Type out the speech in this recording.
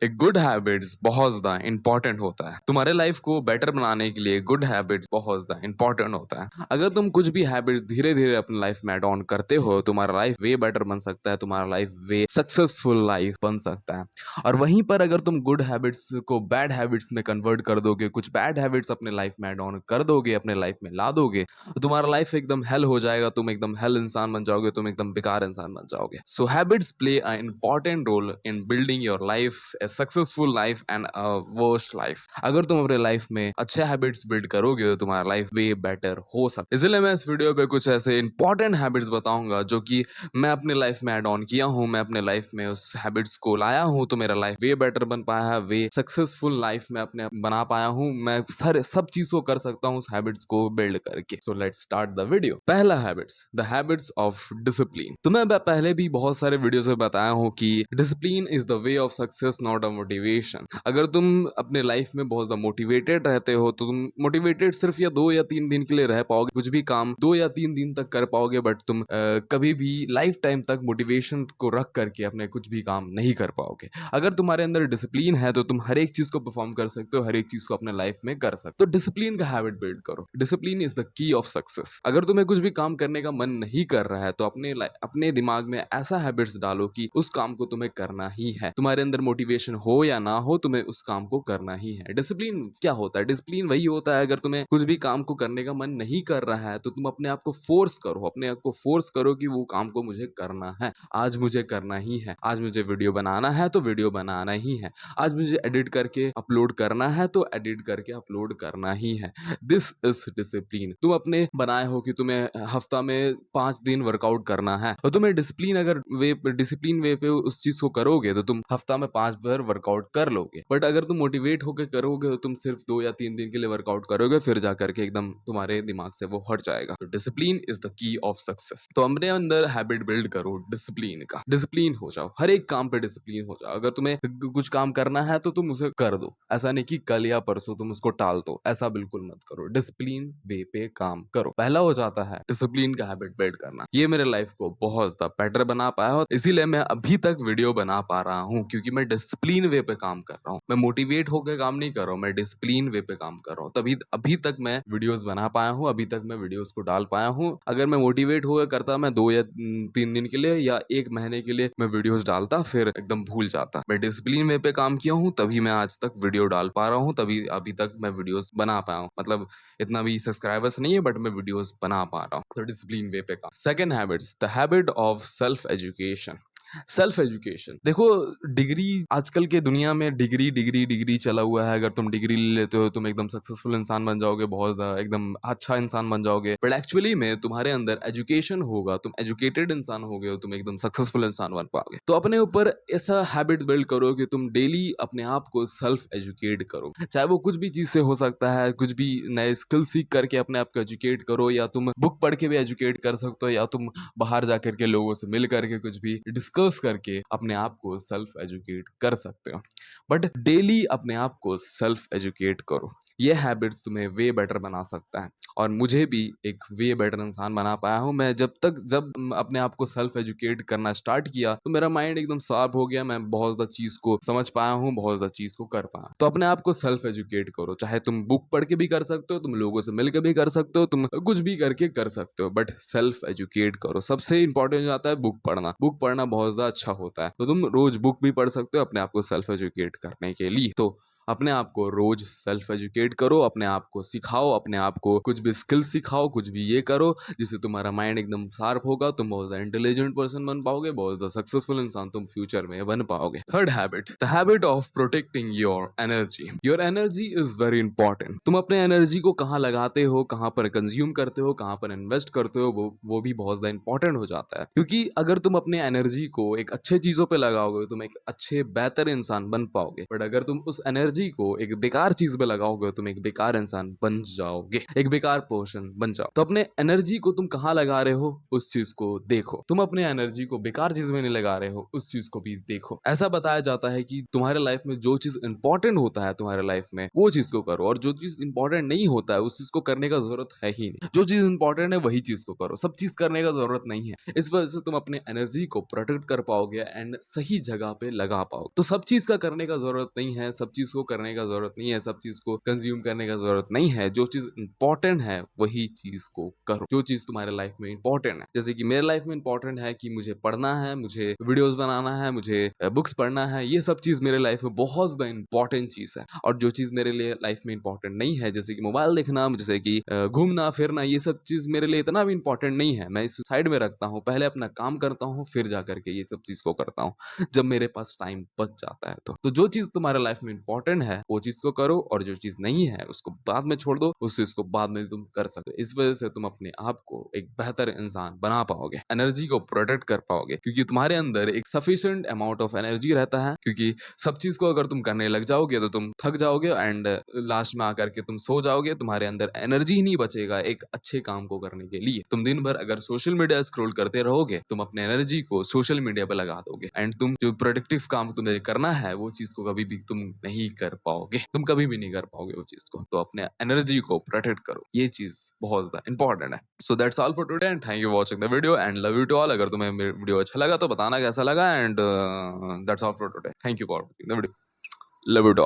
एक good habits बहुत ज़्यादा इम्पोर्टेंट होता है। तुम्हारे लाइफ को बेटर बनाने के लिए गुड हैबिट्स बहुत ज़्यादा इम्पोर्टेंट होता है। अगर तुम कुछ भी हैबिट्स धीरे-धीरे अपनी लाइफ में ऐड ऑन करते हो, तुम्हारा लाइफ वे बेटर बन सकता है, तुम्हारा लाइफ वे सक्सेसफुल लाइफ बन सकता है। और वहीं पर अगर तुम गुड हैबिट्स को बैड हैबिट्स में कन्वर्ट कर दोगे, कुछ बैड हैबिट्स अपने लाइफ में ऐड ऑन कर दोगे, अपने लाइफ में ला दोगे, तो तुम्हारा लाइफ एकदम हेल हो जाएगा, तुम एकदम हेल इंसान बन जाओगे, तुम एकदम बेकार इंसान बन जाओगे। So habits play a important role in building your life, a successful life and a worst life. अगर तुम अपने लाइफ में अच्छे हैबिट्स बिल्ड करोगे तो तुम्हारा लाइफ वे बेटर हो सकता है। इसलिए मैं इस वीडियो पे कुछ ऐसे इंपॉर्टेंट हैबिट्स बताऊंगा जो कि मैं अपने लाइफ में ऐड ऑन किया हूँ, मैं अपने लाइफ में उस हैबिट्स को लाया हूँ, तो मेरा लाइफ वे बेटर बन पाया है, वे सक्सेसफुल लाइफ में अपने बना पाया हूँ। मैं सब चीज को कर सकता हूँ उस हैबिट्स को बिल्ड करके। So let's start the video. पहला habits, the habits of discipline. तो मैं पहले भी बहुत सारे वीडियोस में बताया हूँ कि discipline is the way of success, not a motivation. अगर तुम अपने लाइफ में बहुत ज्यादा मोटिवेटेड रहते हो तो तुम मोटिवेटेड सिर्फ या 2 या 3 दिन के लिए रह पाओगे, कुछ भी काम 2 या 3 दिन तक कर पाओगे, बट तुम कभी भी लाइफ टाइम तक मोटिवेशन को रख करके अपने कुछ भी काम नहीं कर पाओगे। अगर तुम्हारे अंदर डिसिप्लिन है तो तुम हर एक चीज को परफॉर्म कर सकते हो, हर एक चीज को अपने लाइफ में कर सकते हो। तो डिसिप्लिन का हैबिट बिल्ड करो। Discipline is the key of success. अगर तुम्हें कुछ भी काम करने का मन नहीं कर रहा है तो अपने दिमाग में ऐसा हैबिट्स डालो कि उस काम को तुम्हें करना ही है। तुम्हारे अंदर मोटिवेशन हो या ना हो, तुम्हें उस काम को करना ही है। डिसिप्लिन क्या होता है? डिसिप्लिन वही होता है, अगर तुम्हें कुछ भी काम को करने का मन नहीं कर रहा है तो तुम अपने आप को फोर्स करो, अपने आप को फोर्स करो कि वो काम को मुझे करना है, आज मुझे करना ही है। आज मुझे वीडियो बनाना है तो वीडियो बनाना ही है। आज मुझे एडिट करके अपलोड करना है तो एडिट करके अपलोड करना ही है। This is discipline. तुम अपने बनाए हो कि तुम्हें हफ्ता में 5 दिन वर्कआउट करना है, और तुम्हें डिसिप्लिन वे पे उस चीज को करोगे तो तुम हफ्ता में 5 बार वर्कआउट कर लोगे। बट अगर तुम मोटिवेट होकर करोगे तो तुम सिर्फ 2 या 3 दिन के लिए वर्कआउट करोगे, फिर जा करके एकदम तुम्हारे दिमाग से वो हट जाएगा। तो discipline is the key of success. तो अपने अंदर हैबिट बिल्ड करो डिसिप्लिन का। डिसिप्लिन हो जाओ, हर एक काम पे डिसिप्लिन हो जाओ। अगर तुम्हें कुछ काम करना है तो तुम उसे कर दो, ऐसा नहीं कि कल या परसों तुम उसको टाल दो, ऐसा बिल्कुल मत करो। डिसिप्लिन वे पे काम करो। पहला हो जाता है डिसिप्लिन का हैबिट बिल्ड करना। ये मेरे लाइफ को बहुत ज्यादा बेटर बना पाया और इसीलिए मैं अभी तक वीडियो बना पा रहा हूँ, क्योंकि मैं डिसिप्लिन वे पे काम कर रहा हूँ। मैं मोटिवेट होकर काम नहीं कर रहा हूँ, मैं डिसिप्लिन वे पे काम कर रहा हूँ, तभी अभी तक मैं वीडियोस बना पाया हूँ, अभी तक मैं वीडियोस को डाल पाया हूँ। अगर मैं मोटिवेट होकर करता, मैं 2 या 3 दिन के लिए या 1 महीने के लिए मैं वीडियोस डालता, फिर एकदम भूल जाता। मैं डिसिप्लिन वे पे काम किया हूँ, तभी मैं आज तक वीडियो डाल पा रहा हूँ, तभी अभी तक मैं वीडियोस बना पाया हूँ। मतलब इतना भी सब्सक्राइबर्स नहीं है, बट मैं वीडियोस बना पा रहा हूँ। तो डिसिप्लिन वे पे काम। Second habits, the habit of self education. Self education देखो, डिग्री आजकल के दुनिया में डिग्री डिग्री डिग्री चला हुआ है। अगर तुम डिग्री ले लेते हो तुम एकदम सक्सेसफुल इंसान बन जाओगे, बहुत ज्यादा एकदम अच्छा इंसान बन जाओगे, बट एक्चुअली में तुम्हारे अंदर एजुकेशन होगा, तुम एजुकेटेड इंसान हो गए हो, तुम एकदम सक्सेसफुल इंसान बन पाओगे। तो अपने ऊपर ऐसा हैबिट बिल्ड करो कि तुम डेली अपने आप को सेल्फ एजुकेट करो, चाहे वो कुछ भी चीज से हो सकता है। कुछ भी नए स्किल सीख करके अपने आप को एजुकेट करो, या तुम बुक पढ़ के भी एजुकेट कर सकते हो, या तुम बाहर जाकर के लोगों से मिल करके कुछ भी डिस्कस करके अपने आप को सेल्फ एजुकेट कर सकते हो। बट डेली अपने आप को सेल्फ एजुकेट करो। ये हैबिट्स तुम्हें वे बेटर बना सकता है, और मुझे भी एक वे बेटर इंसान बना पाया हूँ। मैं जब अपने आप को सेल्फ एजुकेट करना स्टार्ट किया तो मेरा माइंड एकदम शार्प हो गया, मैं बहुत ज्यादा चीज को समझ पाया हूँ, बहुत ज्यादा चीज को कर पाया। तो अपने आप को सेल्फ एजुकेट करो, चाहे तुम बुक पढ़ के भी कर सकते हो, तुम लोगों से मिल के भी कर सकते हो, तुम कुछ भी करके कर सकते हो, बट सेल्फ एजुकेट करो। सबसे इंपॉर्टेंट हो जाता है बुक पढ़ना। बुक पढ़ना बहुत ज्यादा अच्छा होता है, तो तुम रोज बुक भी पढ़ सकते हो अपने आप को सेल्फ एजुकेट करने के लिए। तो अपने आप को रोज सेल्फ एजुकेट करो, अपने आप को सिखाओ, अपने आप को कुछ भी स्किल सिखाओ, कुछ भी ये करो जिससे तुम्हारा माइंड एकदम शार्प होगा, तुम बहुत ज्यादा इंटेलिजेंट पर्सन बन पाओगे, बहुत ज्यादा सक्सेसफुल इंसान तुम फ्यूचर में बन पाओगे। Third habit, the habit of protecting your energy. Your energy is very important. तुम अपने एनर्जी को कहाँ लगाते हो, कहाँ पर कंज्यूम करते हो, कहाँ पर इन्वेस्ट करते हो, वो भी बहुत ज्यादा इंपॉर्टेंट हो जाता है। क्योंकि अगर तुम अपने एनर्जी को एक अच्छे चीजों पे लगाओगे तुम एक अच्छे बेहतर इंसान बन पाओगे, बट अगर तुम उस एनर्जी एनर्जी को एक बेकार चीज में लगाओगे तुम एक बेकार इंसान बन जाओगे, एक बेकार पर्सन बन जाओ। तो अपने एनर्जी को तुम कहाँ लगा रहे हो उस चीज को देखो। तुम अपने एनर्जी को बेकार चीज में नहीं लगा रहे हो उस चीज को भी देखो। ऐसा बताया जाता है कि तुम्हारे लाइफ में जो चीज इंपॉर्टेंट होता है तुम्हारे लाइफ में वो चीज को करो, और जो चीज इंपॉर्टेंट नहीं होता है उस चीज को करने का जरूरत है ही नहीं। जो चीज इंपॉर्टेंट है वही चीज को करो, सब चीज करने का जरूरत नहीं है। इस वजह से तुम अपने एनर्जी को प्रोटेक्ट कर पाओगे एंड सही जगह पे लगा पाओगे। तो सब चीज का करने का जरूरत नहीं है, सब चीज को करने का जरूरत नहीं है, सब चीज को कंज्यूम करने का जरूरत नहीं है। जो चीज इंपॉर्टेंट है वही चीज को करो, जो चीज तुम्हारे लाइफ में इंपॉर्टेंट है। जैसे कि मेरे लाइफ में इंपॉर्टेंट है कि मुझे पढ़ना है, मुझे वीडियोस बनाना है, मुझे बुक्स पढ़ना है, ये सब चीज मेरे लाइफ में बहुत ज्यादा इंपॉर्टेंट चीज है। और जो चीज मेरे लिए लाइफ में इंपॉर्टेंट नहीं है, जैसे कि मोबाइल देखना, जैसे कि घूमना फिरना, ये सब चीज मेरे लिए इतना भी इंपॉर्टेंट नहीं है। मैं इस साइड में रखता हूँ, पहले अपना काम करता हूँ फिर जा करके ये सब चीज को करता हूँ जब मेरे पास टाइम बच जाता है। तो जो चीज तुम्हारे लाइफ में इंपॉर्टेंट है वो चीज को करो, और जो चीज नहीं है उसको बाद में छोड़ दो, उस चीज को बाद में तुम कर सकते हो। इस वजह से तुम अपने आप को एक बेहतर इंसान बना पाओगे, एनर्जी को प्रोटेक्ट कर पाओगे, क्योंकि तुम्हारे अंदर एक सफिशिएंट अमाउंट ऑफ एनर्जी रहता है। क्योंकि सब चीज को अगर तुम करने लग जाओगे तो तुम थक जाओगे एंड लास्ट में आकर के तुम सो जाओगे, तुम्हारे अंदर एनर्जी ही नहीं बचेगा एक अच्छे काम को करने के लिए। तुम दिन भर अगर सोशल मीडिया स्क्रॉल करते रहोगे, तुम अपने एनर्जी को सोशल मीडिया पे लगा दोगे एंड तुम जो प्रोडक्टिव काम तुम्हें करना है वो चीज को कभी भी तुम नहीं कर पाओगे, तुम कभी भी नहीं कर पाओगे वो चीज को। तो अपने एनर्जी को प्रोटेक्ट करो, ये चीज बहुत ज्यादा इंपॉर्टेंट है। So that's all for today and thank you watching the video and love you to all. अगर तुम्हें मेरा वीडियो अच्छा लगा तो बताना कैसा लगा and that's all for today. Thank you for watching the video, love you to all.